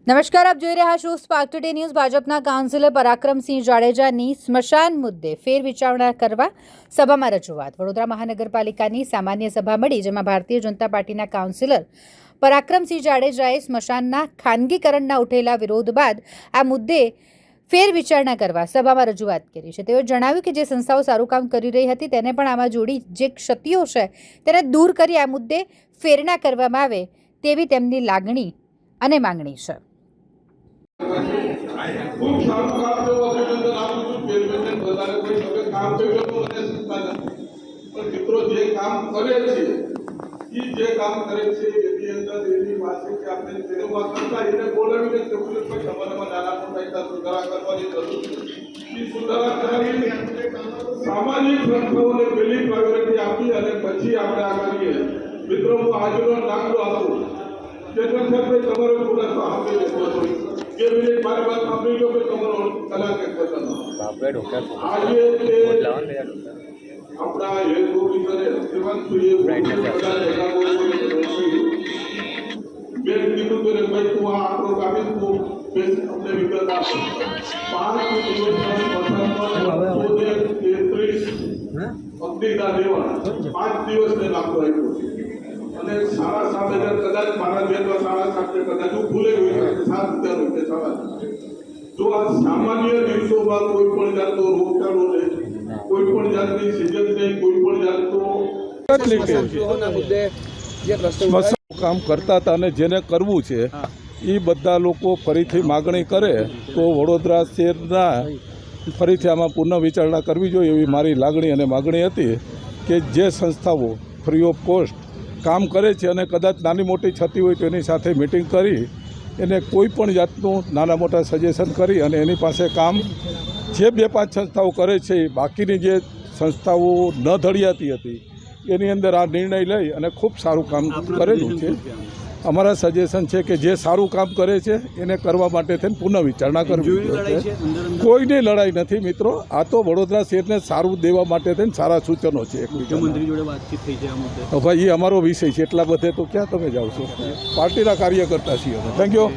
નમસ્કાર, આપ જોઈ રહ્યા છો સ્પાર્ક ટુડે ન્યૂઝ। ભાજપના કાઉન્સિલર પરાક્રમસિંહ જાડેજાની સ્મશાન મુદ્દે ફેરવિચારણા કરવા સભામાં રજૂઆત। વડોદરા મહાનગરપાલિકાની સામાન્ય સભા મળી, જેમાં ભારતીય જનતા પાર્ટીના કાઉન્સિલર પરાક્રમસિંહ જાડેજાએ સ્મશાનના ખાનગીકરણના ઉઠેલા વિરોધ બાદ આ મુદ્દે ફેરવિચારણા કરવા સભામાં રજૂઆત કરી છે। તેઓએ જણાવ્યું કે જે સંસ્થાઓ સારું કામ કરી રહી હતી તેને પણ આમાં જોડી જે ક્ષતિઓ છે તેને દૂર કરી આ મુદ્દે ફેરણા કરવામાં આવે તેવી તેમની લાગણી અને માંગણી છે। खूब सारू काम जो अभिनंदन आपू છું ચેરમેન બધાને કોઈ તમે કામ કર્યું તો મને ચિંતા નથી, પણ મિત્રો જે કામ કરે છે જે કામ કરે છે એની અંદર એની પાસે કે આપણે તેમાં કરતા એને બોલાવીને જરૂર છે તમારામાં નાના મોટા એક સુધારા કરવાની જરૂર છે। એ સુધારા કરી સામાજિક સંસ્થાઓને પહેલી પ્રાયોરિટી આપી અને પછી આપણે આ કરીએ। મિત્રો હું આજનો દાખલો આપું, ચેતન સાહેબ તમારો ખુલાસો આપી દેવો જોઈએ। ये मेरे बारे बात आपने जो कि कमर कला के पसंद आज ये अपना ये दो कितने जीवन तो ये बड़ा जगह को मैं कितु तेरे भाई तू आपको काफी तू अपने विकल्प 5 दिवस पसंद 33 अपनी का देवा 5 दिवस ने लागतो है અને સારા 7000 કદાચ મારા જેટલા સારા સાથે કદાચ ભૂલે હોય 7000 રૂપિયા સવાલ। જો આ સામાન્ય દિવસોમાં કોઈ પણ જાતનો રોગચાળો નહીં, કોઈ પણ જાતની સિઝન નહીં, કોઈ પણ જાતનો મુદ્દે જે કામ કરતા હતા અને જેને કરવું છે એ બધા લોકો ફરીથી માગણી કરે તો વડોદરા શહેરના ફરીથી આમાં પુનઃ વિચારણા કરવી જોઈએ એવી મારી લાગણી અને માગણી હતી કે જે સંસ્થાઓ ફ્રી ઓફ કોસ્ટ કામ કરે છે અને કદાચ નાની મોટી છતી હોય તો એની સાથે મિટિંગ કરી એને કોઈ પણ જાતનું નાના મોટા સજેશન કરી અને એની પાસે કામ જે 2-5 સંસ્થાઓ કરે છે બાકીની જે સંસ્થાઓ ન ધડિયાતી હતી એની અંદર આ નિર્ણય લઈ અને ખૂબ સારું કામ કરેલું છે। અમારા સજેશન છે કે જે સારું કામ કરે છે એને કરવા માટે થઈને પુનઃ વિચારણા કરવી જોઈએ। કોઈની લડાઈ નથી મિત્રો, આ તો વડોદરા શહેરને સારું દેવા માટે થઈને સારા સૂચનો છે। મુખ્યમંત્રી જોડે વાતચીત થઈ છે આ મુદ્દે? ભાઈ એ અમારો વિષય છે, એટલા બધે તો ક્યાં તમે જાઓ છો, પાર્ટીના કાર્યકર્તા છીએ। Thank you.